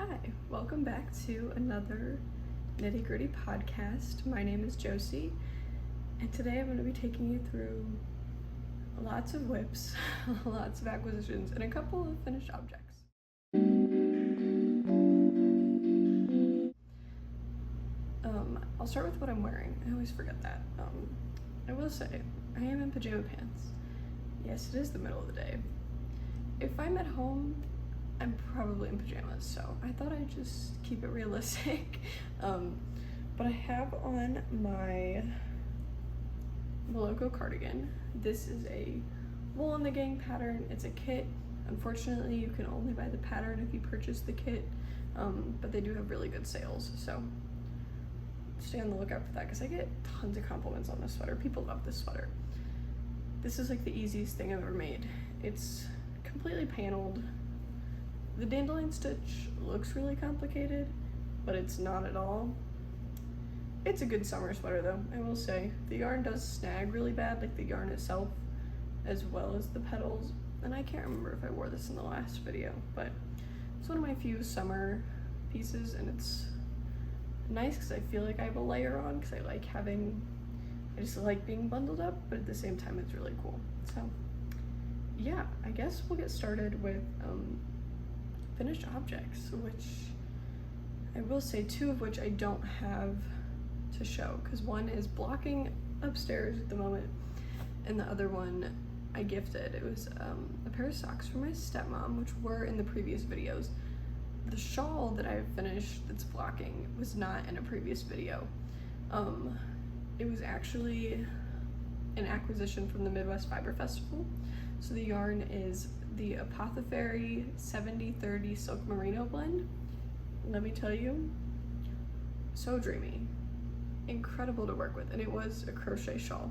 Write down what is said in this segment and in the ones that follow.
Hi, welcome back to another Nitty Gritty podcast. My name is Josie, and today I'm going to be taking you through lots of whips, lots of acquisitions, and a couple of finished objects. I'll start with what I'm wearing. I always forget that. I will say, I am in pajama pants. Yes, it is the middle of the day. If I'm at home, I'm probably in pajamas, so I thought I'd just keep it realistic. But I have on my Loco cardigan. This is a Wool in the Gang pattern. It's a kit. Unfortunately, you can only buy the pattern if you purchase the kit, but they do have really good sales, so stay on the lookout for that because I get tons of compliments on this sweater. People love this sweater. This is like the easiest thing I've ever made. It's completely paneled. The dandelion stitch looks really complicated, but it's not at all. It's a good summer sweater though, I will say. The yarn does snag really bad, like the yarn itself, as well as the petals. And I can't remember if I wore this in the last video, but it's one of my few summer pieces, and it's nice because I feel like I have a layer on because I just like being bundled up, but at the same time it's really cool. So yeah, I guess we'll get started with finished objects, which I will say two of which I don't have to show because one is blocking upstairs at the moment and the other one I gifted. It was a pair of socks from my stepmom, which were in the previous videos. The shawl that I finished that's blocking was not in a previous video. It was actually an acquisition from the Midwest Fiber Festival. So the yarn is the Apothefaery 70/30 Silk Merino blend. Let me tell you, so dreamy. Incredible to work with, and it was a crochet shawl.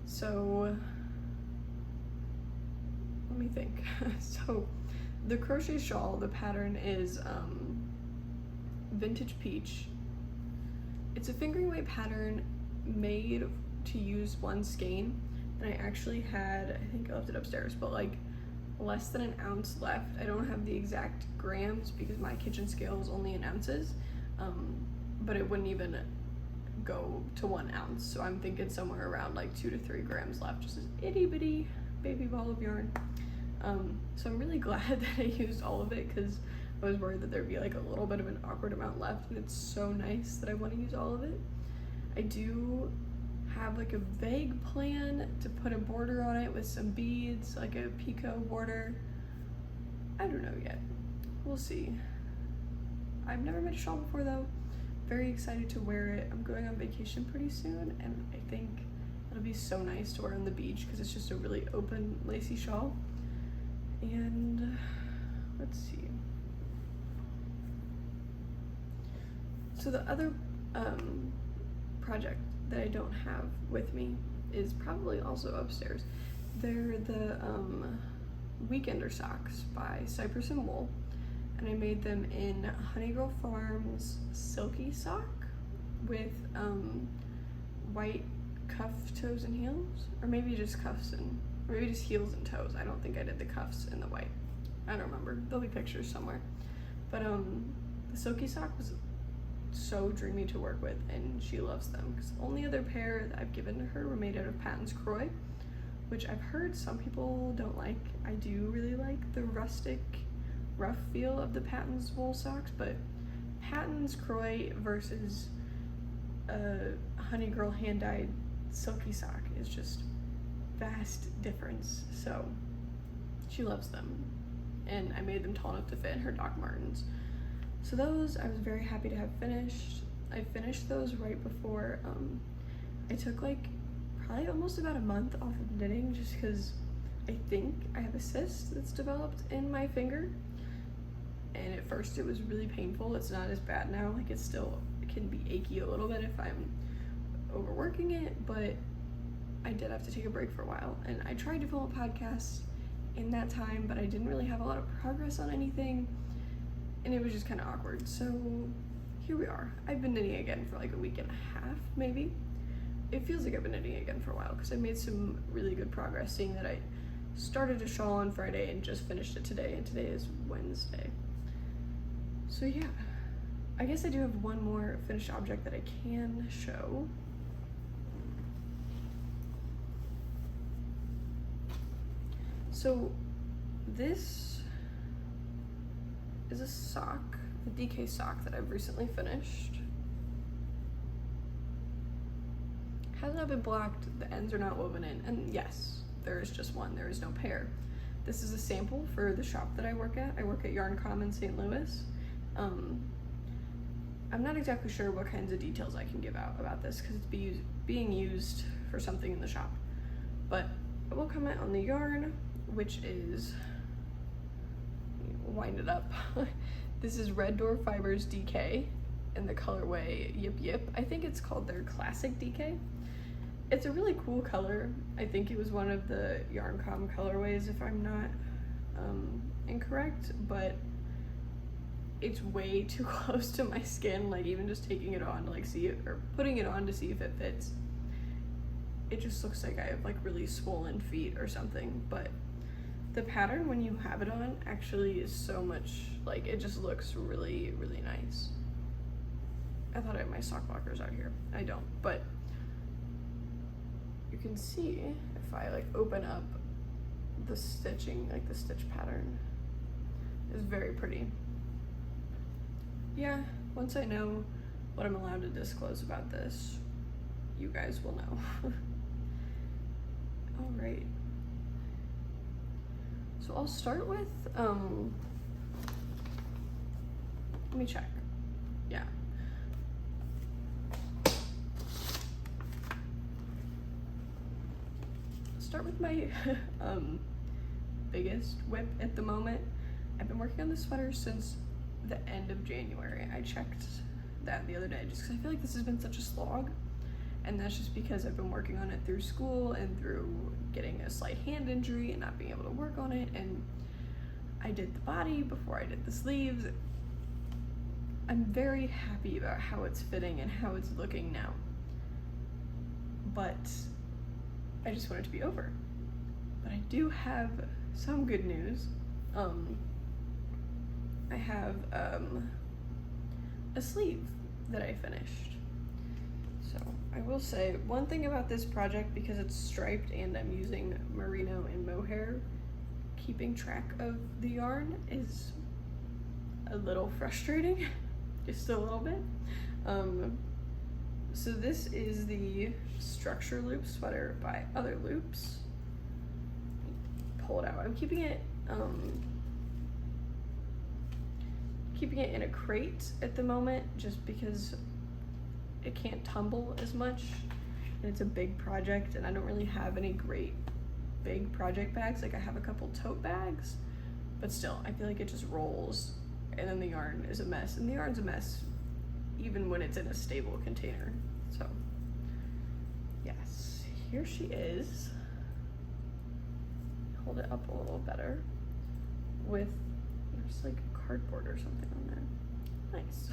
So, let me think. So, the crochet shawl, the pattern is Vintage Peach. It's a fingering weight pattern made to use one skein, and I actually had, I think I left it upstairs, but like less than an ounce left. I don't have the exact grams because my kitchen scale is only in ounces, but it wouldn't even go to 1 ounce, so I'm thinking somewhere around like 2 to 3 grams left, just this itty bitty baby ball of yarn. So I'm really glad that I used all of it because I was worried that there'd be like a little bit of an awkward amount left, and it's so nice that I want to use all of it. I do have like a vague plan to put a border on it with some beads, like a picot border. I don't know yet. We'll see. I've never made a shawl before though. Very excited to wear it. I'm going on vacation pretty soon, and I think it'll be so nice to wear on the beach because it's just a really open, lacy shawl. And let's see. So the other project that I don't have with me is probably also upstairs. They're the Weekender socks by Cypress and Wool, and I made them in Honeygirl Farms Silky sock with white cuff toes and heels, or maybe just cuffs and, or maybe just heels and toes. I don't think I did the cuffs and the white. I don't remember. There'll be pictures somewhere. But the Silky sock was so dreamy to work with, and she loves them because the only other pair that I've given to her were made out of Patton's Croy, which I've heard some people don't like. I do really like the rustic, rough feel of the Patton's wool socks, but Patton's Croy versus a Honeygirl hand-dyed Silky sock is just vast difference. So she loves them, and I made them tall enough to fit in her Doc Martens. So those I was very happy to have finished. I finished those right before I took like probably almost about a month off of knitting just because I think I have a cyst that's developed in my finger, and at first it was really painful. It's not as bad now. Like it still can be achy a little bit if I'm overworking it, but I did have to take a break for a while, and I tried to film a podcast in that time, but I didn't really have a lot of progress on anything, and it was just kind of awkward. So here we are. I've been knitting again for like a week and a half, maybe. It feels like I've been knitting again for a while because I made some really good progress, seeing that I started a shawl on Friday and just finished it today, and today is Wednesday. So yeah, I guess I do have one more finished object that I can show. So this is a sock, a DK sock that I've recently finished. Has not been blocked, the ends are not woven in, and yes, there is just one, there is no pair. This is a sample for the shop that I work at. I work at Yarncom in St. Louis. I'm not exactly sure what kinds of details I can give out about this because it's being used for something in the shop. But I will comment on the yarn, which is, wind it up. This is Red Door Fibers DK in the colorway Yip Yip. I think it's called their classic DK. It's a really cool color. I think it was one of the Yarncom colorways if I'm not incorrect, but it's way too close to my skin, like even just taking it on to like see it, or putting it on to see if it fits. It just looks like I have like really swollen feet or something, but the pattern when you have it on actually is so much, like it just looks really, really nice. I thought I had my sock blockers out here. I don't, but you can see if I like open up the stitching, like the stitch pattern is very pretty. Yeah, once I know what I'm allowed to disclose about this, you guys will know. All right. So I'll start with, let me check. Yeah. Start with my biggest whip at the moment. I've been working on this sweater since the end of January. I checked that the other day just because I feel like this has been such a slog, and that's just because I've been working on it through school and through getting a slight hand injury and not being able to work on it, and I did the body before I did the sleeves. I'm very happy about how it's fitting and how it's looking now, but I just want it to be over. But I do have some good news. I have a sleeve that I finished. So I will say one thing about this project, because it's striped and I'm using Merino and Mohair, keeping track of the yarn is a little frustrating, just a little bit. So this is the Structure Loop sweater by Other Loops. Pull it out. I'm keeping it in a crate at the moment just because it can't tumble as much, and it's a big project and I don't really have any great big project bags. Like I have a couple tote bags, but still I feel like it just rolls and then the yarn is a mess, and the yarn's a mess even when it's in a stable container. So yes, here she is. Hold it up a little better with, there's like cardboard or something on there. Nice.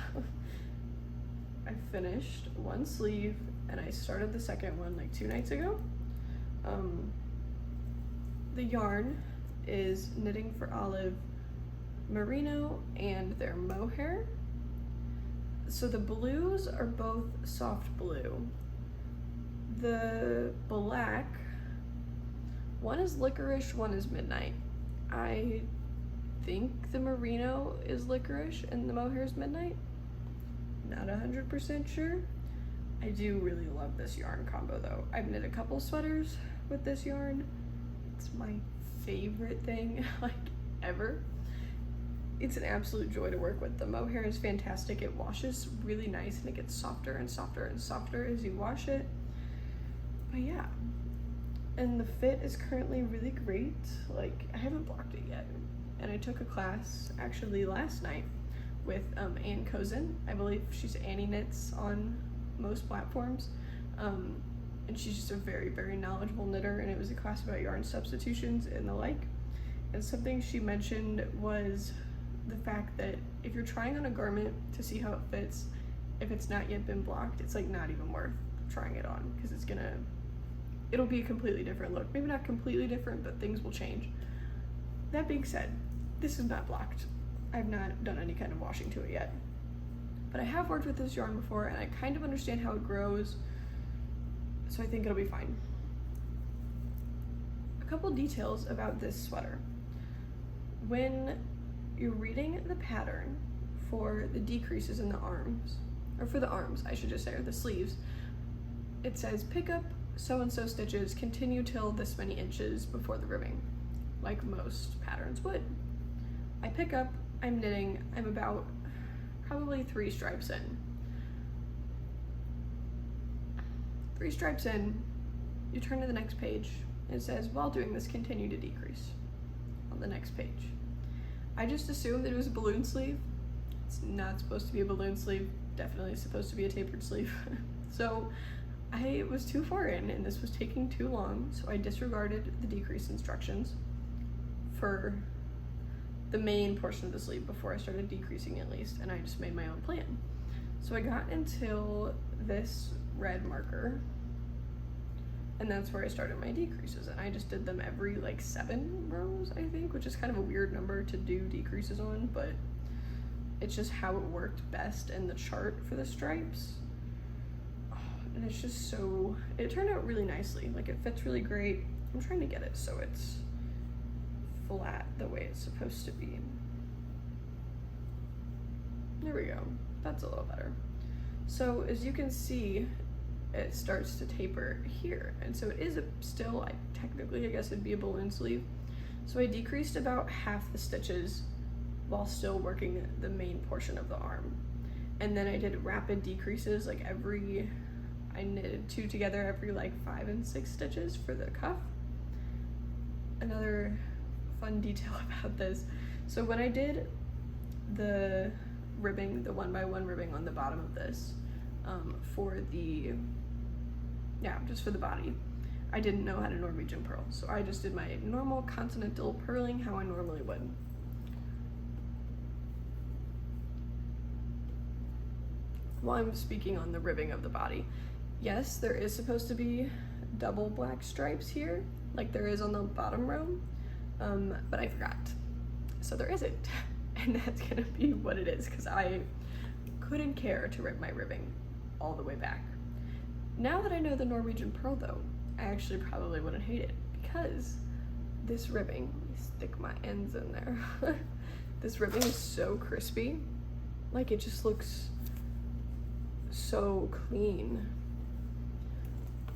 I finished one sleeve and I started the second one like 2 nights ago. The yarn is Knitting for Olive Merino and their Mohair. So the blues are both soft blue. The black, one is Licorice, one is Midnight. I think the Merino is Licorice and the Mohair is Midnight. Not 100% sure. I do really love this yarn combo though. I've knit a couple sweaters with this yarn. It's my favorite thing like ever. It's an absolute joy to work with. The Mohair is fantastic. It washes really nice and it gets softer and softer and softer as you wash it. But yeah, and the fit is currently really great. Like I haven't blocked it yet, and I took a class actually last night with Ann Cozen. I believe she's Annie Knits on most platforms, and she's just a very, very knowledgeable knitter, and it was a class about yarn substitutions and the like. And something she mentioned was the fact that if you're trying on a garment to see how it fits, if it's not yet been blocked, it's like not even worth trying it on, because it'll be a completely different look. Maybe not completely different, but things will change. That being said, this is not blocked. I've not done any kind of washing to it yet. But I have worked with this yarn before and I kind of understand how it grows, so I think it'll be fine. A couple details about this sweater. When you're reading the pattern for the decreases in the arms, or for the arms, I should just say, or the sleeves, it says pick up so-and-so stitches, continue till this many inches before the ribbing, like most patterns would. I pick up, I'm knitting, I'm about probably 3 stripes in. 3 stripes in, you turn to the next page, and it says, while doing this, continue to decrease on the next page. I just assumed that it was a balloon sleeve. It's not supposed to be a balloon sleeve, definitely supposed to be a tapered sleeve. So I was too far in and this was taking too long, so I disregarded the decrease instructions for the main portion of the sleeve before I started decreasing at least, and I just made my own plan. So I got until this red marker, and that's where I started my decreases, and I just did them every like 7 rows, I think, which is kind of a weird number to do decreases on, but it's just how it worked best in the chart for the stripes. And it's just so, it turned out really nicely. Like, it fits really great. I'm trying to get it so it's flat the way it's supposed to be. There we go. That's a little better. So as you can see, it starts to taper here. And so it is still, technically, I guess it'd be a balloon sleeve. So I decreased about half the stitches while still working the main portion of the arm. And then I did rapid decreases, like I knitted 2 together every like 5 and 6 stitches for the cuff. Another fun detail about this. So when I did the ribbing, the 1x1 ribbing on the bottom of this, just for the body, I didn't know how to Norwegian purl. So I just did my normal continental purling how I normally would. While I'm speaking on the ribbing of the body, yes, there is supposed to be double black stripes here, like there is on the bottom row, but I forgot. So there isn't, and that's gonna be what it is, because I couldn't care to rip my ribbing all the way back. Now that I know the Norwegian purl though, I actually probably wouldn't hate it, because this ribbing, let me stick my ends in there, this ribbing is so crispy, like it just looks so clean.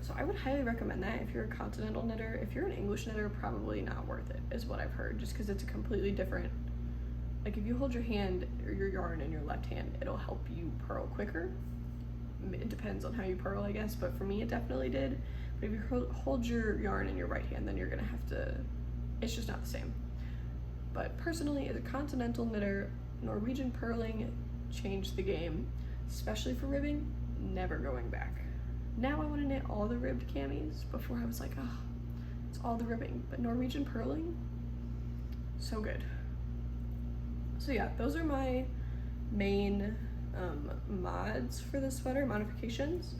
So I would highly recommend that if you're a continental knitter. If you're an English knitter, probably not worth it, is what I've heard, just because it's a completely different, like if you hold your hand or your yarn in your left hand, it'll help you purl quicker. It depends on how you purl, I guess, but for me it definitely did. But if you hold your yarn in your right hand, then you're gonna have to, it's just not the same. But personally, as a continental knitter, Norwegian purling changed the game, especially for ribbing, never going back. Now I want to knit all the ribbed camis. Before I was like, oh, it's all the ribbing, but Norwegian purling, so good. So yeah, those are my main mods for the sweater, modifications.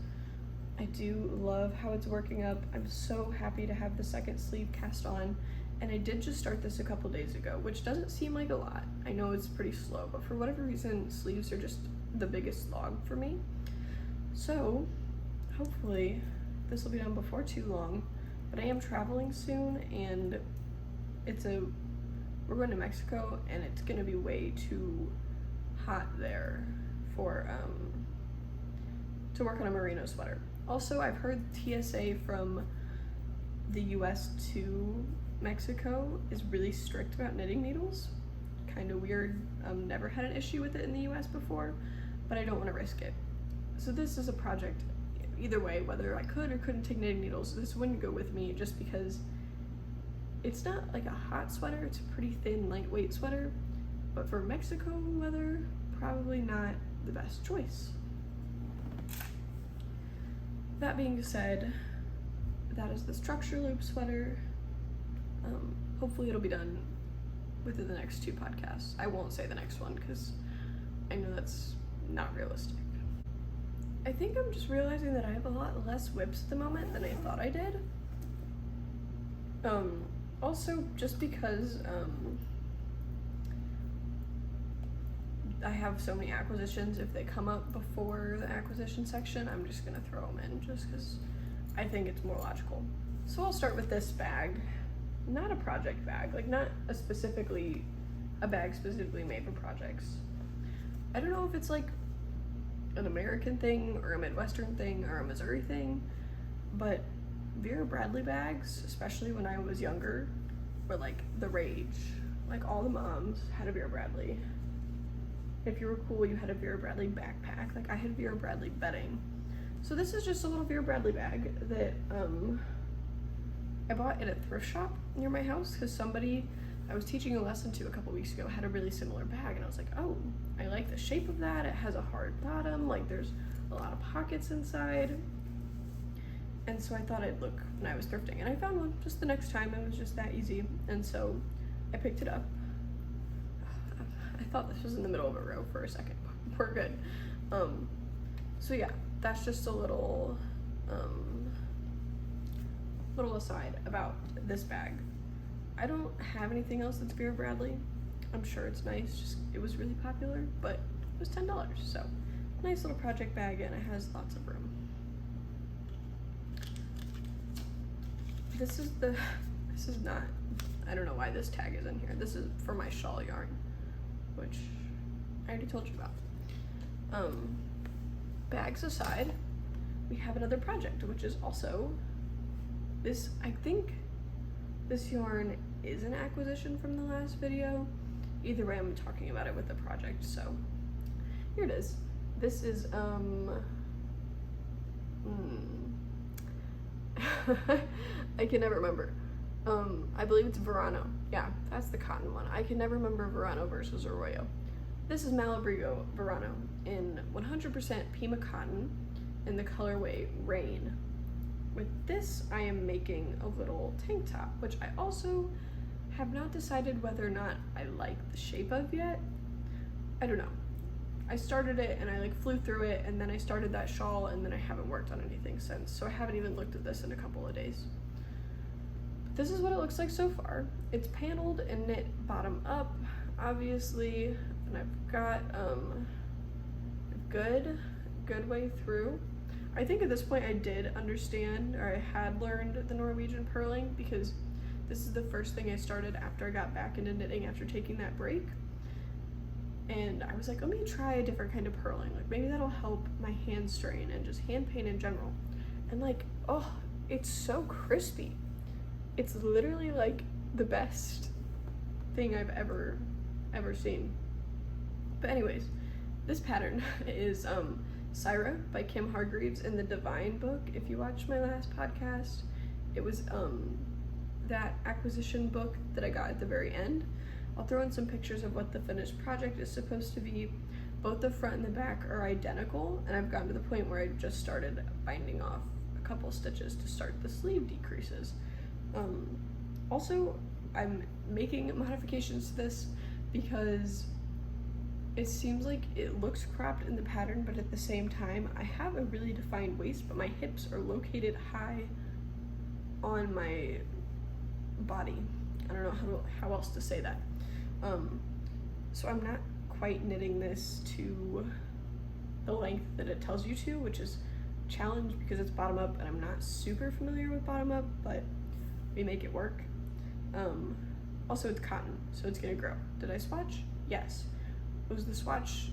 I do love how it's working up. I'm so happy to have the second sleeve cast on, and I did just start this a couple days ago, which doesn't seem like a lot. I know it's pretty slow, but for whatever reason, sleeves are just the biggest slog for me. So hopefully this will be done before too long, but I am traveling soon, and we're going to Mexico, and it's gonna be way too hot there for to work on a merino sweater. Also, I've heard TSA from the US to Mexico is really strict about knitting needles. Kind of weird. Never had an issue with it in the US before, but I don't want to risk it. So this is a project, either way, whether I could or couldn't take knitting needles, this wouldn't go with me, just because it's not like a hot sweater, it's a pretty thin, lightweight sweater, but for Mexico weather, probably not the best choice. That being said, that is the structure loop sweater. Hopefully it'll be done within the next 2 podcasts. I won't say the next one because I know that's not realistic. I think I'm just realizing that I have a lot less whips at the moment than I thought I did. Also, just because I have so many acquisitions. If they come up before the acquisition section, I'm just gonna throw them in just because I think it's more logical. So I'll start with this bag. Not a project bag, like not a bag specifically made for projects. I don't know if it's like an American thing or a Midwestern thing or a Missouri thing, but Vera Bradley bags, especially when I was younger, were like the rage. Like all the moms had a Vera Bradley. If you were cool, you had a Vera Bradley backpack. Like I had Vera Bradley bedding. So this is just a little Vera Bradley bag that I bought at a thrift shop near my house because somebody I was teaching a lesson to a couple weeks ago had a really similar bag, and I was like, oh, I like the shape of that. It has a hard bottom, like there's a lot of pockets inside. And so I thought I'd look when I was thrifting, and I found one just the next time. It was just that easy, and so I picked it up. I thought this was in the middle of a row for a second. We're good. So yeah, that's just a little aside about this bag. I don't have anything else that's Vera Bradley. I'm sure it's nice, just it was really popular, but it was $10, so nice little project bag, and it has lots of room. This is not, I don't know why this tag is in here. This is for my shawl yarn, which I already told you about. Bags aside, we have another project, which is also this. I think this yarn is an acquisition from the last video. Either way, I'm talking about it with the project, so here it is. This is I can never remember. I believe it's Verano. Yeah, that's the cotton one. I can never remember Verano versus Arroyo. This is Malabrigo Verano in 100% Pima cotton in the colorway Rain. With this, I am making a little tank top, which I also have not decided whether or not I like the shape of yet. I don't know. I started it and I like flew through it, and then I started that shawl, and then I haven't worked on anything since, so I haven't even looked at this in a couple of days. But this is what it looks like so far. It's paneled and knit bottom up, obviously, and I've got a good way through. I think at this point I did understand, or I had learned the Norwegian purling, because this is the first thing I started after I got back into knitting after taking that break. And I was like, let me try a different kind of purling. Like maybe that'll help my hand strain and just hand paint in general. And like, oh, it's so crispy. It's literally like the best thing I've ever seen. But anyways, this pattern is Cyra by Kim Hargreaves in the Divine book. If you watched my last podcast, it was that acquisition book that I got at the very end. I'll throw in some pictures of what the finished project is supposed to be. Both the front and the back are identical, and I've gotten to the point where I just started binding off a couple stitches to start the sleeve decreases. Also, I'm making modifications to this because it seems like it looks cropped in the pattern, but at the same time, I have a really defined waist, but my hips are located high on my body. I don't know how else to say that. So I'm not quite knitting this to the length that it tells you to, which is a challenge because it's bottom up, and I'm not super familiar with bottom up, but we make it work. Also, it's cotton, so it's gonna grow. Did I swatch? Yes. Was the swatch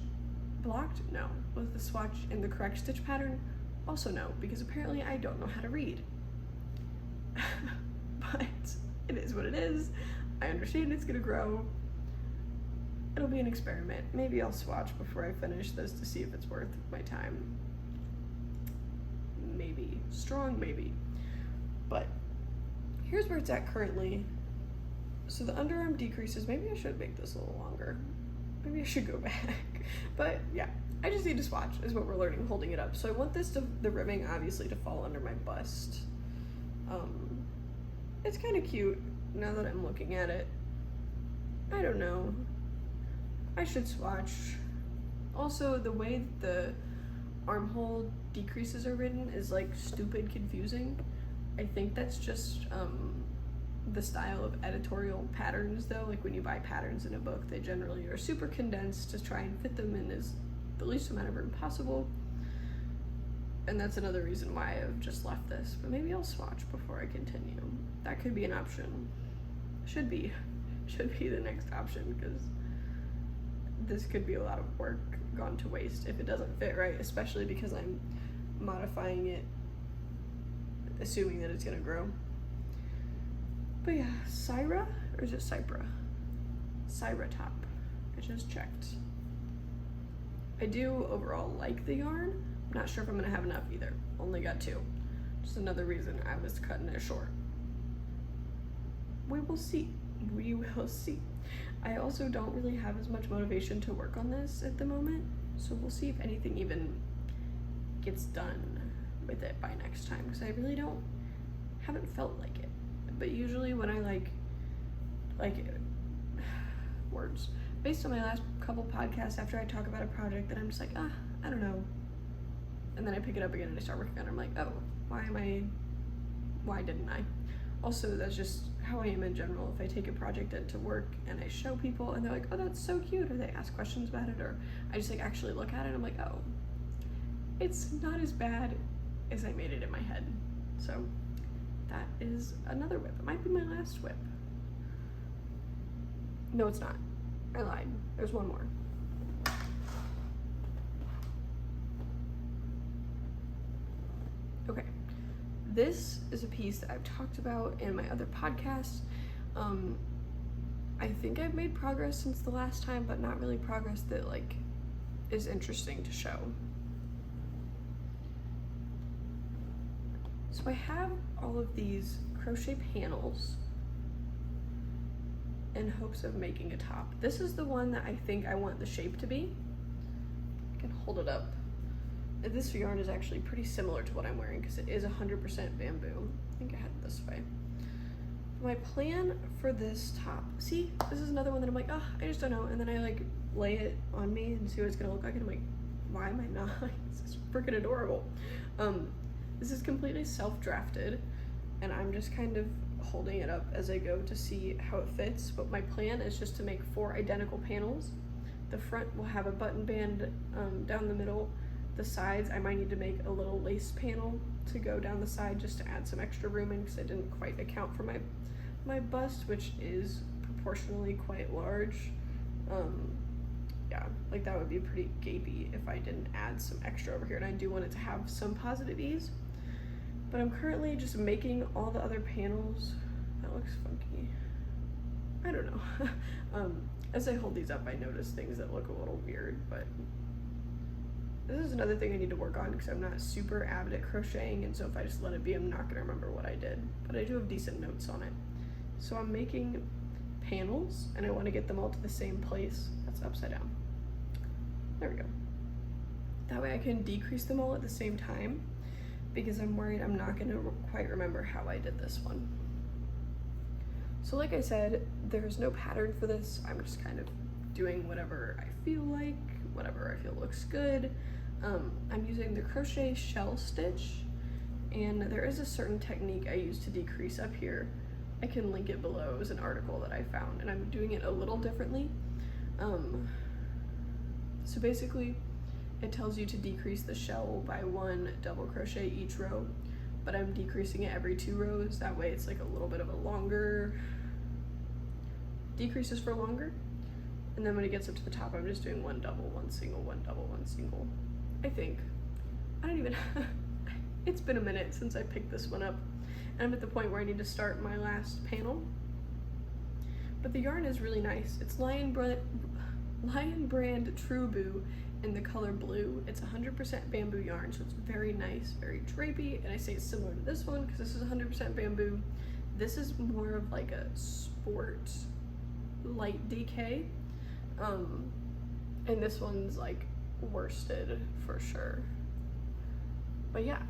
blocked? No. Was the swatch in the correct stitch pattern? Also no, because apparently I don't know how to read. But it is what it is. I understand it's gonna grow. It'll be an experiment. Maybe I'll swatch before I finish this to see if it's worth my time. Maybe. Strong maybe. But here's where it's at currently. So the underarm decreases. Maybe I should make this a little longer. Maybe I should go back. But yeah, I just need to swatch is what we're learning holding it up. So I want the ribbing obviously to fall under my bust. It's kind of cute now that I'm looking at it. I don't know. I should swatch. Also, the way the armhole decreases are written is like stupid confusing. I think that's just the style of editorial patterns though. Like when you buy patterns in a book, they generally are super condensed to try and fit them in as the least amount of room possible. And that's another reason why I've just left this. But maybe I'll swatch before I continue. That could be an option. Should be the next option, because this could be a lot of work gone to waste if it doesn't fit right, especially because I'm modifying it assuming that it's gonna grow. But yeah, Cyra, or is it Cypra? Cyra top. I just checked. I do overall like the yarn. I'm not sure if I'm gonna have enough either. Only got 2. Just another reason I was cutting it short. We will see. We will see. I also don't really have as much motivation to work on this at the moment, so we'll see if anything even gets done with it by next time, because I really haven't felt like it. But usually when I like words, based on my last couple podcasts, after I talk about a project that I'm just like, I don't know, and then I pick it up again and I start working on it, I'm like, oh, why didn't I? Also, that's just how I am in general. If I take a project into work and I show people and they're like, oh, that's so cute, or they ask questions about it, or I just like actually look at it and I'm like, oh, it's not as bad as I made it in my head. So that is another whip. It might be my last whip. No, it's not. I lied. There's one more. Okay. This is a piece that I've talked about in my other podcasts. I think I've made progress since the last time, but not really progress that like is interesting to show. So I have all of these crochet panels in hopes of making a top. This is the one that I think I want the shape to be. I can hold it up. This yarn is actually pretty similar to what I'm wearing because it is 100% bamboo. I think I had it this way. My plan for this top, see, this is another one that I'm like, I just don't know. And then I like lay it on me and see what it's gonna look like. And I'm like, why am I not? This is freaking adorable. This is completely self-drafted and I'm just kind of holding it up as I go to see how it fits. But my plan is just to make 4 identical panels. The front will have a button band down the middle. The sides, I might need to make a little lace panel to go down the side just to add some extra room in, because I didn't quite account for my bust, which is proportionally quite large. Yeah, like that would be pretty gapey if I didn't add some extra over here, and I do want it to have some positive ease. But I'm currently just making all the other panels. That looks funky. I don't know. As I hold these up, I notice things that look a little weird, but this is another thing I need to work on because I'm not super avid at crocheting, and so if I just let it be, I'm not gonna remember what I did. But I do have decent notes on it. So I'm making panels, and I want to get them all to the same place. That's upside down. There we go. That way I can decrease them all at the same time, because I'm worried I'm not gonna quite remember how I did this one. So like I said, there's no pattern for this. I'm just kind of doing whatever I feel like, whatever I feel looks good. I'm using the crochet shell stitch, and there is a certain technique I use to decrease up here. I can link it below. It was an article that I found, and I'm doing it a little differently. So basically, it tells you to decrease the shell by 1 double crochet each row, but I'm decreasing it every 2 rows. That way it's like a little bit of a longer, decreases for longer. And then when it gets up to the top, I'm just doing 1 double, 1 single, 1 double, 1 single. I think. I don't even, it's been a minute since I picked this one up. And I'm at the point where I need to start my last panel. But the yarn is really nice. It's Lion Brand TruBoo in the color blue. It's 100% bamboo yarn, so it's very nice, very drapey. And I say it's similar to this one because this is 100% bamboo. This is more of like a sport light DK. And this one's like worsted for sure. But yeah,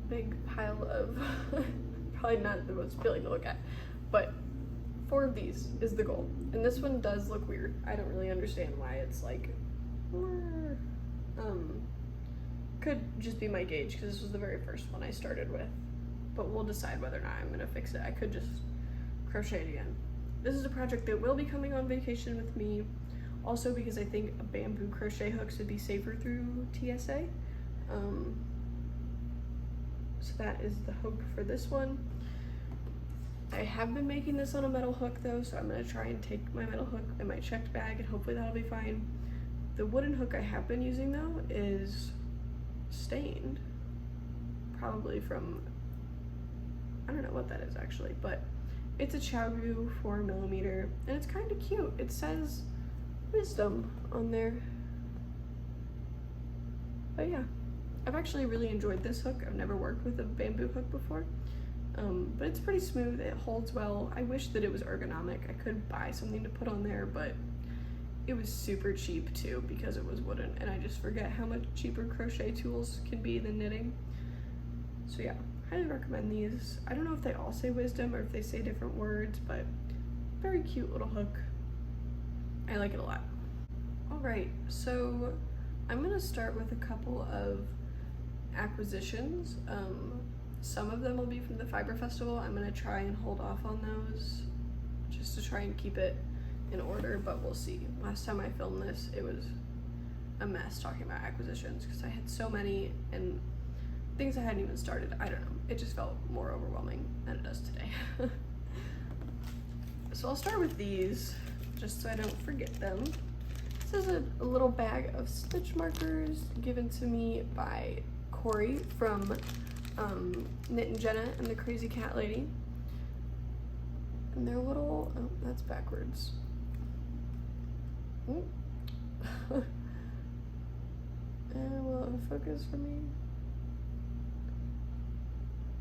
big pile of probably not the most appealing to look at, but 4 of these is the goal. And this one does look weird. I don't really understand why it's like could just be my gauge because this was the very first one I started with, but we'll decide whether or not I'm gonna fix it. I could just crochet it again. This is a project that will be coming on vacation with me, also because I think bamboo crochet hooks would be safer through TSA. So that is the hook for this one. I have been making this on a metal hook though, so I'm gonna try and take my metal hook in my checked bag and hopefully that'll be fine. The wooden hook I have been using though is stained, probably from, I don't know what that is actually, but it's a TruBoo 4mm and it's kind of cute. It says wisdom on there. But yeah, I've actually really enjoyed this hook. I've never worked with a bamboo hook before, but it's pretty smooth. It holds well. I wish that it was ergonomic. I could buy something to put on there, but it was super cheap too because it was wooden, and I just forget how much cheaper crochet tools can be than knitting. So yeah, highly recommend these. I don't know if they all say wisdom or if they say different words, but very cute little hook. I like it a lot. All right, so I'm gonna start with a couple of acquisitions. Some of them will be from the Fiber Festival. I'm gonna try and hold off on those just to try and keep it in order, but we'll see. Last time I filmed this, it was a mess talking about acquisitions because I had so many and things I hadn't even started. I don't know, it just felt more overwhelming than it does today. So I'll start with these just so I don't forget them. This is a little bag of stitch markers given to me by Corey from Knit and Jenna and the Crazy Cat Lady. And they're little, oh, that's backwards. And will it focus for me?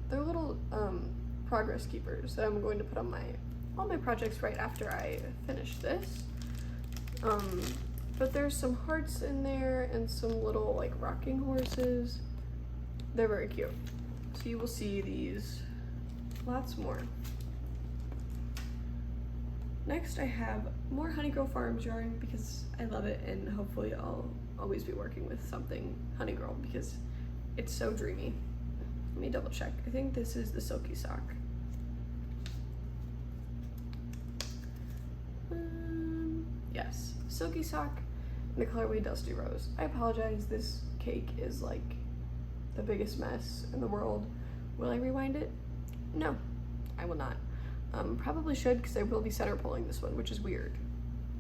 They're little progress keepers that I'm going to put on all my projects right after I finish this. But there's some hearts in there and some little like rocking horses. They're very cute. So you will see these lots more. Next I have more Honey Girl Farms yarn because I love it, and hopefully I'll always be working with something Honey Girl because it's so dreamy. Let me double check. I think this is the Silky sock. Yes, Silky sock in the colorway Dusty Rose. I apologize, this cake is like the biggest mess in the world. Will I rewind it? No, I will not. Probably should because I will be center pulling this one, which is weird.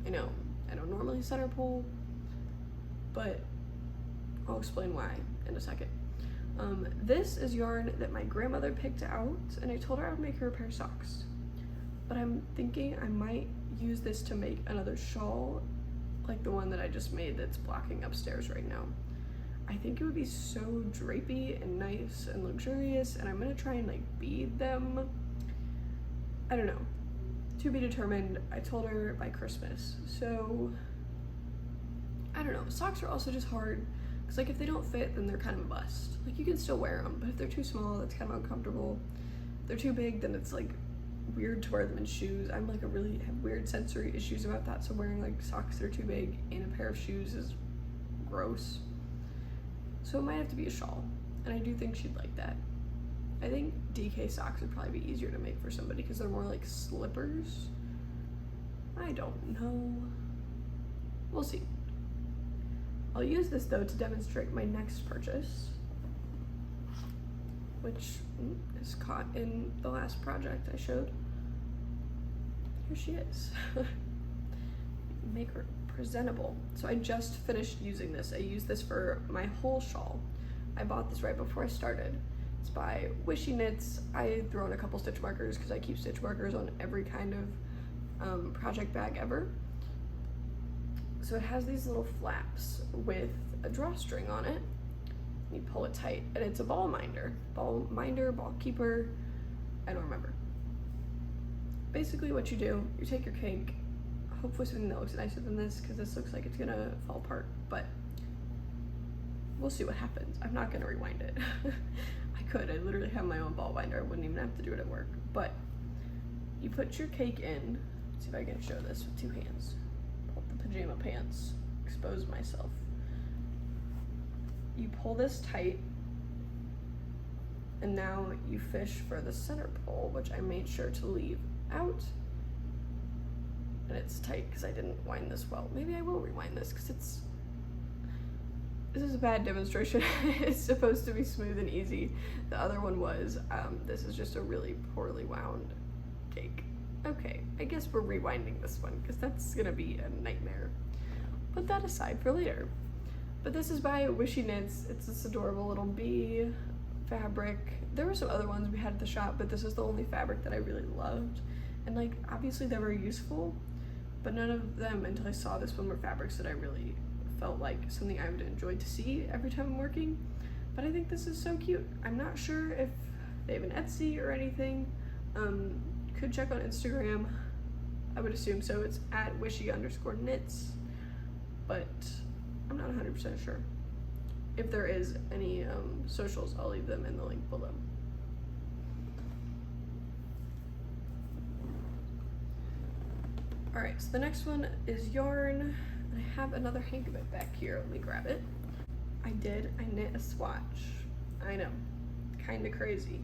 I know, I don't normally center pull, but I'll explain why in a second. This is yarn that my grandmother picked out, and I told her I would make her a pair of socks. But I'm thinking I might use this to make another shawl, like the one that I just made that's blocking upstairs right now. I think it would be so drapey and nice and luxurious, and I'm gonna try and like bead them. I don't know, to be determined. I told her by Christmas, so I don't know. Socks are also just hard because like if they don't fit, then they're kind of a bust. Like you can still wear them, but if they're too small, that's kind of uncomfortable. If they're too big, then it's like weird to wear them in shoes. I'm like have weird sensory issues about that, so wearing like socks that are too big in a pair of shoes is gross. So it might have to be a shawl, and I do think she'd like that. I think DK socks would probably be easier to make for somebody because they're more like slippers. I don't know. We'll see. I'll use this though to demonstrate my next purchase, which is caught in the last project I showed. Here she is. Make her presentable. So I just finished using this. I used this for my whole shawl. I bought this right before I started. It's by Wishy Knits. I throw in a couple stitch markers because I keep stitch markers on every kind of project bag ever. So it has these little flaps with a drawstring on it. You pull it tight, and it's a ball minder, ball keeper, I don't remember. Basically what you do, you take your cake, hopefully something that looks nicer than this because this looks like it's gonna fall apart, but we'll see what happens. I'm not gonna rewind it. I literally have my own ball binder. I wouldn't even have to do it at work, but you put your cake in. Let's see if I can show this with two hands. Pull up the pajama pants, expose myself. You pull this tight, and now you fish for the center pole, which I made sure to leave out. And it's tight because I didn't wind this well. Maybe I will rewind this because this is a bad demonstration. It's supposed to be smooth and easy. The other one was. This is just a really poorly wound cake. Okay, I guess we're rewinding this one because that's gonna be a nightmare. Put that aside for later. But this is by Wishy Knits. It's this adorable little bee fabric. There were some other ones we had at the shop, but this is the only fabric that I really loved. And like, obviously they're very useful, but none of them until I saw this one were fabrics that I really felt like something I would enjoy to see every time I'm working. But I think this is so cute. I'm not sure if they have an Etsy or anything. Could check on Instagram. I would assume so. It's at wishy_knits, but I'm not 100% sure. If there is any socials, I'll leave them in the link below. All right, so the next one is yarn. I have another hank of it back here. Let me grab it. I knit a swatch. I know, kind of crazy.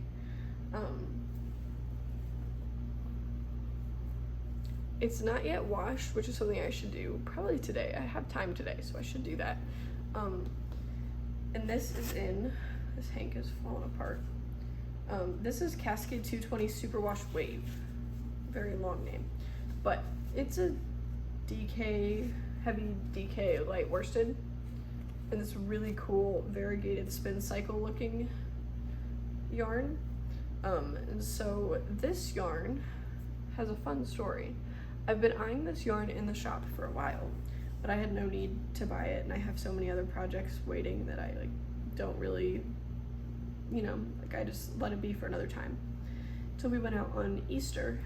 It's not yet washed, which is something I should do probably today. I have time today, so I should do that. And this hank is falling apart. This is Cascade 220 Superwash Wave. Very long name. But it's a heavy DK light worsted. And this really cool variegated spin cycle looking yarn. And so this yarn has a fun story. I've been eyeing this yarn in the shop for a while, but I had no need to buy it, and I have so many other projects waiting that I like don't really, you know, like I just let it be for another time. So we went out on Easter.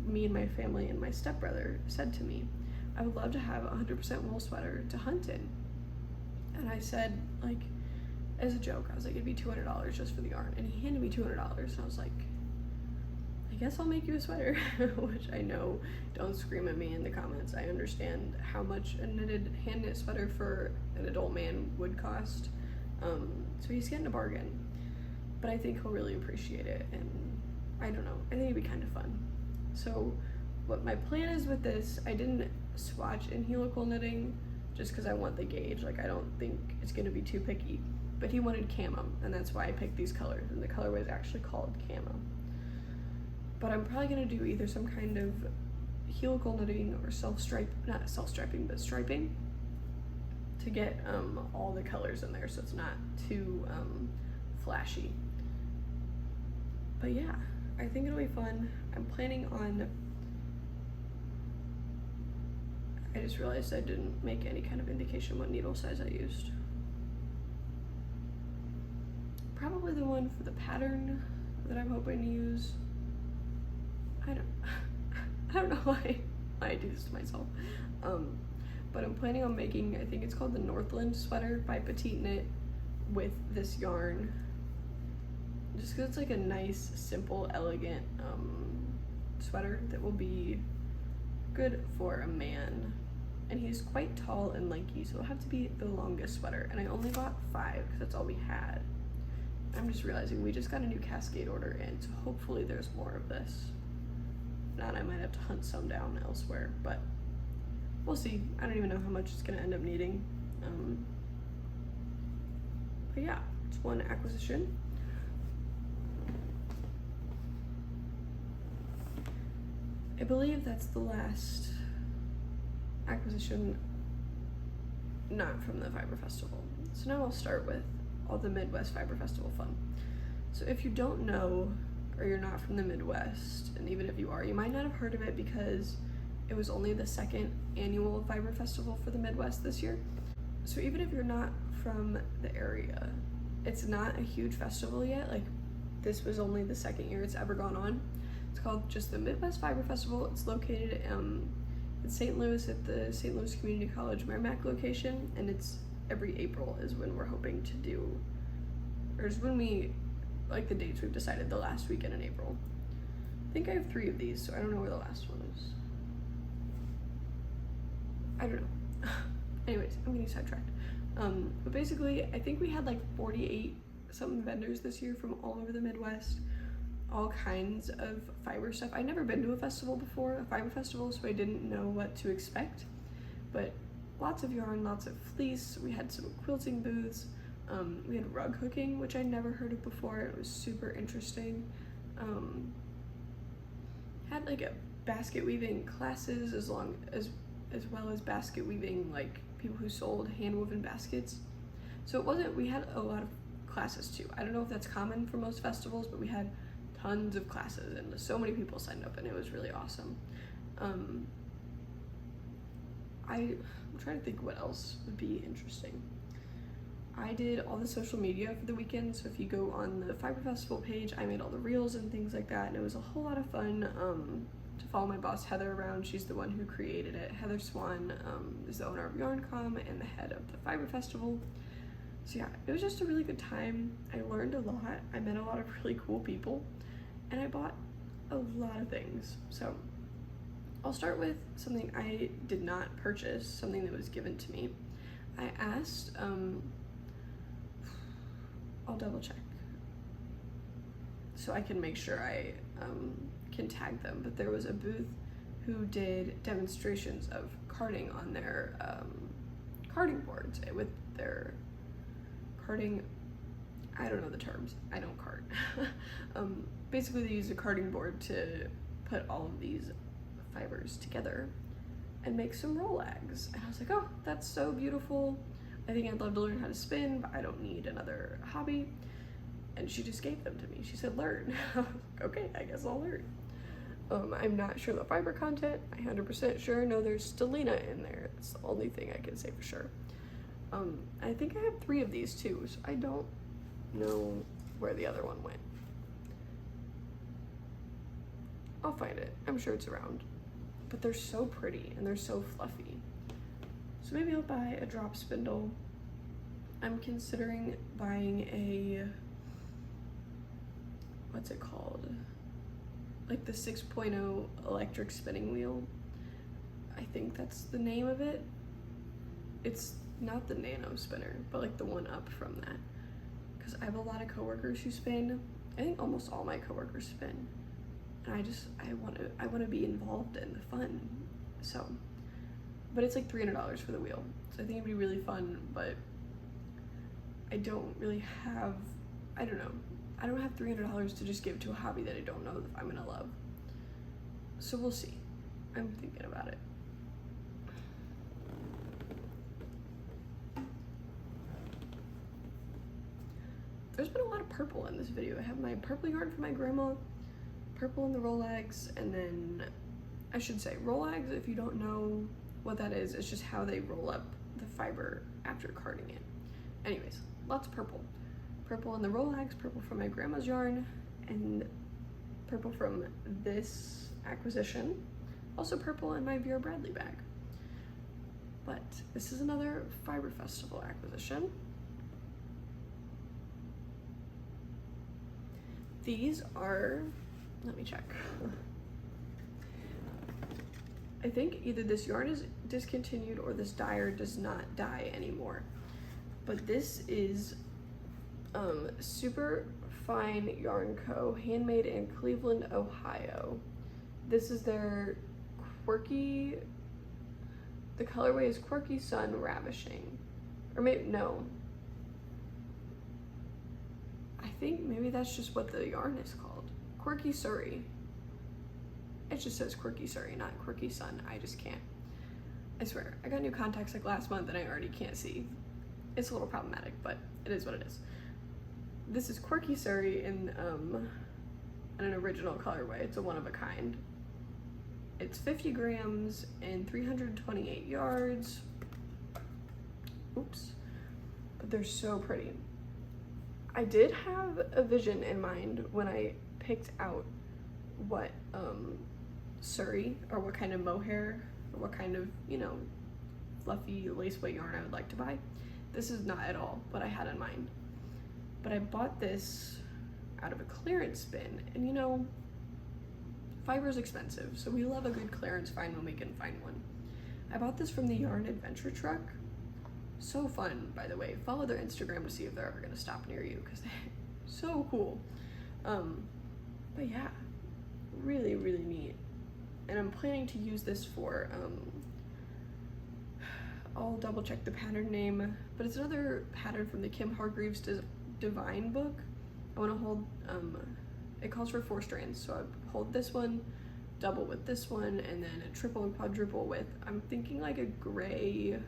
Me and my family and my stepbrother said to me, I would love to have a 100% wool sweater to hunt in. And I said, like, as a joke, I was like, it'd be $200 just for the yarn. And he handed me $200, and I was like, I guess I'll make you a sweater, which I know, don't scream at me in the comments. I understand how much a knitted hand knit sweater for an adult man would cost. So he's getting a bargain, but I think he'll really appreciate it. And I don't know, I think it'd be kind of fun. So what my plan is with this, I didn't swatch in helical knitting just because I want the gauge. Like, I don't think it's gonna be too picky, but he wanted camo, and that's why I picked these colors, and the colorway is actually called Camo. But I'm probably gonna do either some kind of helical knitting or not self-striping, but striping to get all the colors in there so it's not too flashy. But yeah, I think it'll be fun. I'm planning on, I just realized I didn't make any kind of indication what needle size I used. Probably the one for the pattern that I'm hoping to use. I don't know why I do this to myself. But I'm planning on making, I think it's called the Northland sweater by Petite Knit with this yarn. Just because it's like a nice, simple, elegant sweater that will be good for a man. And he's quite tall and lanky, so it'll have to be the longest sweater. And I only bought 5 because that's all we had. I'm just realizing we just got a new Cascade order in, so hopefully there's more of this. Not, I might have to hunt some down elsewhere, but we'll see. I don't even know how much it's gonna end up needing. But yeah, it's one acquisition. I believe that's the last acquisition not from the Fiber Festival. So now I'll start with all the Midwest Fiber Festival fun. So if you don't know, or you're not from the Midwest, and even if you are, you might not have heard of it because it was only the 2nd annual Fiber Festival for the Midwest this year. So even if you're not from the area, it's not a huge festival yet. Like, this was only the 2nd year it's ever gone on. It's called just the Midwest Fiber Festival. It's located in St. Louis at the St. Louis Community College Merrimack location, and it's every April is when we're hoping to do, or is when we, like the dates we've decided, the last weekend in April. I think I have 3 of these, so I don't know where the last one is. I don't know. Anyways, I'm getting sidetracked. But basically, I think we had like 48 something vendors this year from all over the Midwest. all kinds of fiber stuff. I'd never been to a festival before, a fiber festival, so I didn't know what to expect, but lots of yarn, lots of fleece. We had some quilting booths. We had rug hooking, which I'd never heard of before. It was super interesting. Had like a basket weaving classes as well as basket weaving, like people who sold hand woven baskets. So we had a lot of classes too. I don't know if that's common for most festivals, but we had tons of classes and so many people signed up and it was really awesome. I'm trying to think what else would be interesting. I did all the social media for the weekend, so if you go on the Fiber Festival page, I made all the reels and things like that, and it was a whole lot of fun to follow my boss Heather around. She's the one who created it. Heather Swan is the owner of Yarncom and the head of the Fiber Festival. So yeah, it was just a really good time. I learned a lot. I met a lot of really cool people, and I bought a lot of things. So I'll start with something I did not purchase, something that was given to me. I asked, I'll double check so I can make sure I can tag them, but there was a booth who did demonstrations of carding on their carding boards with their carding, I don't know the terms, I don't card. Basically they use a carding board to put all of these fibers together and make some Rolags, and I was like, oh, that's so beautiful. I think I'd love to learn how to spin, but I don't need another hobby. And she just gave them to me. She said, learn. Okay, I guess I'll learn. I'm not sure the fiber content. I 100% sure know there's stellina in there. That's the only thing I can say for sure. I think I have 3 of these too, so I don't know where the other one went. I'll find it. I'm sure it's around. But they're so pretty and they're so fluffy. So maybe I'll buy a drop spindle. I'm considering buying a, what's it called? Like the 6.0 electric spinning wheel. I think that's the name of it. It's not the nano spinner, but like the one up from that. Because I have a lot of coworkers who spin. I think almost all my coworkers spin. And I want to be involved in the fun. So, but it's like $300 for the wheel. So I think it'd be really fun, but I don't really have, I don't have $300 to just give to a hobby that I don't know if I'm gonna love. So we'll see. I'm thinking about it. There's been a lot of purple in this video. I have my purple yarn from my grandma, purple in the Rolags, and then I should say Rolags, if you don't know what that is, it's just how they roll up the fiber after carding it. Anyways, lots of purple. Purple in the Rolags, purple from my grandma's yarn, and purple from this acquisition. Also purple in my Vera Bradley bag. But this is another Fiber Festival acquisition. These are, let me check. I think either this yarn is discontinued or this dyer does not dye anymore. But this is Super Fine Yarn Co., handmade in Cleveland, Ohio. This is their Qwirky, the colorway is Qwirky Sun Ravishing. Or maybe, no. I think maybe that's just what the yarn is called. Qwirky Suri. It just says Qwirky Suri, not Qwirky Sun. I just can't. I swear, I got new contacts like last month and I already can't see. It's a little problematic, but it is what it is. This is Qwirky Suri in an original colorway. It's a one of a kind. It's 50 grams and 328 yards. Oops. But they're so pretty. I did have a vision in mind when I picked out what Suri, or what kind of mohair, or what kind of, you know, fluffy lace weight yarn I would like to buy. This is not at all what I had in mind. But I bought this out of a clearance bin, and you know, fiber's expensive, so we love a good clearance find when we can find one. I bought this from the Yarn Adventure Truck. So fun, by the way. Follow their Instagram to see if they're ever gonna stop near you, because they're so cool. But yeah, really, really neat. And I'm planning to use this for, I'll double check the pattern name, but it's another pattern from the Kim Hargreaves Divine book. I want to hold, it calls for 4 strands, so I hold this one, double with this one, and then a triple and quadruple with, I'm thinking like a gray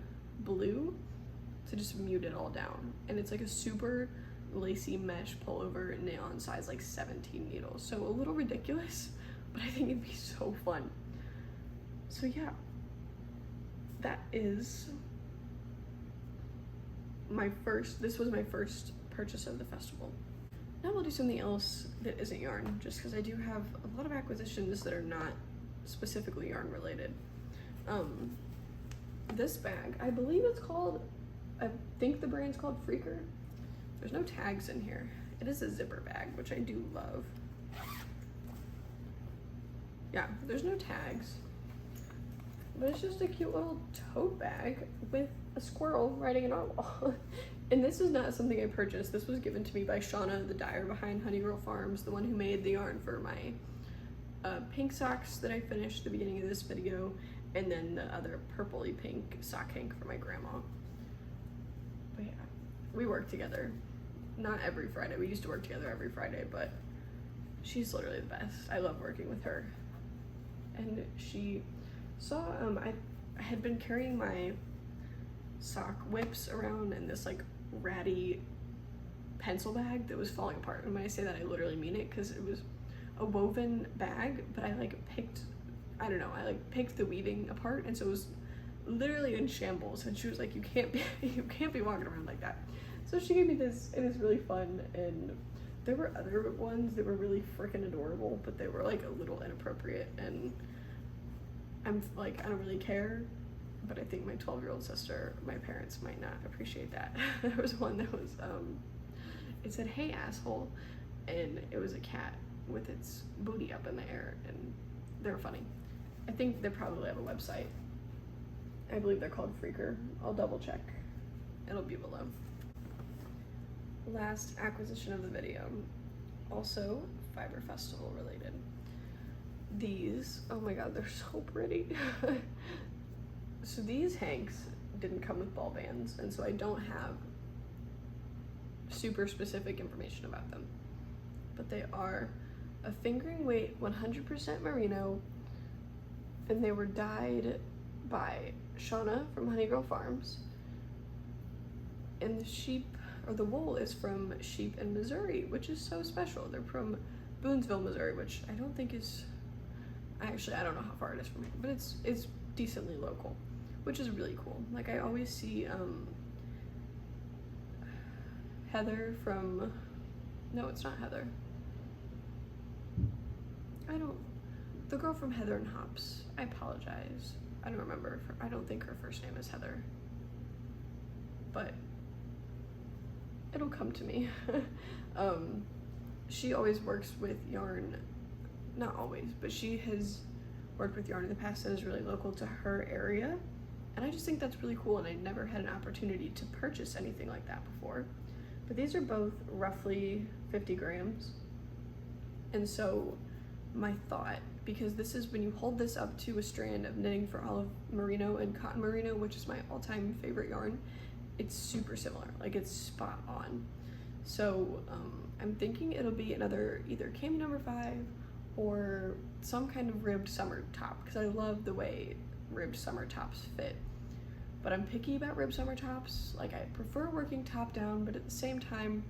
blue, to just mute it all down. And it's like a super lacy mesh pullover knit on size like 17 needles, so a little ridiculous, but I think it'd be so fun. So yeah, that is this was my first purchase of the festival. Now we'll do something else that isn't yarn, just because I do have a lot of acquisitions that are not specifically yarn related. This bag, I believe it's called, I think the brand's called Freaker. There's no tags in here. It is a zipper bag, which I do love. Yeah, there's no tags, but it's just a cute little tote bag with a squirrel riding a narwhal. And this is not something I purchased. This was given to me by Shauna, the dyer behind Honey Girl Farms, the one who made the yarn for my pink socks that I finished at the beginning of this video, and then the other purpley pink sock hank for my grandma. But yeah, we work together. Not every Friday. We used to work together every Friday, but she's literally the best. I love working with her. And she saw, I had been carrying my sock whips around in this like ratty pencil bag that was falling apart. And when I say that, I literally mean it, because it was a woven bag, but I like picked, I don't know, I like picked the weaving apart, and so it was literally in shambles. And she was like, you can't be walking around like that. So she gave me this, and it's really fun. And there were other ones that were really freaking adorable, but they were like a little inappropriate, and I'm like, I don't really care, but I think my 12-year-old sister, my parents might not appreciate that. There was one that was, it said, "Hey asshole," and it was a cat with its booty up in the air, and they're funny. I think they probably have a website. I believe they're called Freaker. I'll double check. It'll be below. Last acquisition of the video, also Fiber Festival related. These, oh my god, they're so pretty. So these hanks didn't come with ball bands, and so I don't have super specific information about them. But they are a fingering weight 100% merino, and they were dyed by Shauna from Honey Girl Farms. And the wool is from sheep in Missouri, which is so special. They're from Boonesville, Missouri, which I don't think is, actually I don't know how far it is from here, but it's decently local, which is really cool. Like I always see Heather from, no, it's not Heather. The girl from Heather and Hops. I apologize. I don't remember. I don't think her first name is Heather, but it'll come to me. She always works with yarn, not always, but she has worked with yarn in the past that is really local to her area. And I just think that's really cool, and I never had an opportunity to purchase anything like that before. But these are both roughly 50 grams. And so my thought, because this is when you hold this up to a strand of knitting for olive merino and cotton merino, which is my all-time favorite yarn, it's super similar, like it's spot on. So I'm thinking it'll be another either Camo number 5 or some kind of ribbed summer top, because I love the way ribbed summer tops fit. But I'm picky about ribbed summer tops. Like I prefer working top down, but at the same time,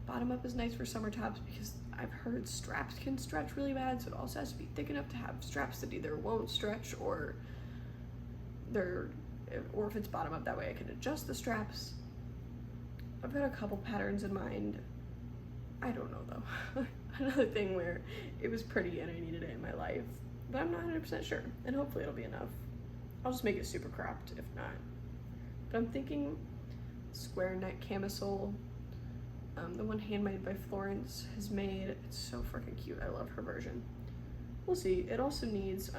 bottom up is nice for summer tops, because I've heard straps can stretch really bad, so it also has to be thick enough to have straps that either won't stretch or if it's bottom up, that way I can adjust the straps. I've got a couple patterns in mind. I don't know though. Another thing where it was pretty and I needed it in my life, but I'm not 100% sure, and hopefully it'll be enough. I'll just make it super cropped if not. But I'm thinking square neck camisole. The one handmade by Florence has made, it's so freaking cute. I love her version. We'll see. It also needs,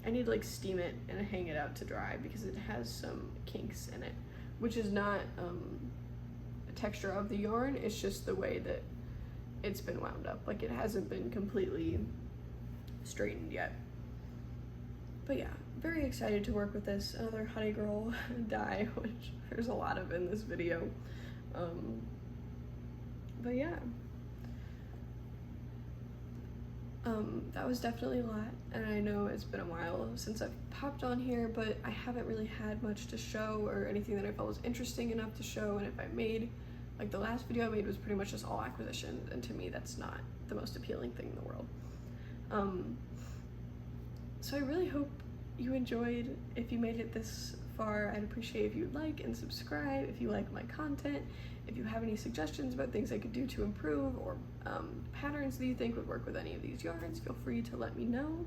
I need to like steam it and hang it out to dry, because it has some kinks in it, which is not a texture of the yarn, it's just the way that it's been wound up. Like, it hasn't been completely straightened yet. But yeah, very excited to work with this. Another Honey Girl dye, which there's a lot of in this video. But yeah. That was definitely a lot, and I know it's been a while since I've popped on here, but I haven't really had much to show or anything that I felt was interesting enough to show. And if I made, like, the last video I made was pretty much just all acquisitions, and to me that's not the most appealing thing in the world. So I really hope you enjoyed. If you made it this far, I'd appreciate if you'd like and subscribe if you like my content. If you have any suggestions about things I could do to improve, or patterns that you think would work with any of these yarns, feel free to let me know.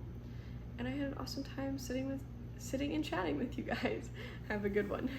And I had an awesome time sitting and chatting with you guys. Have a good one.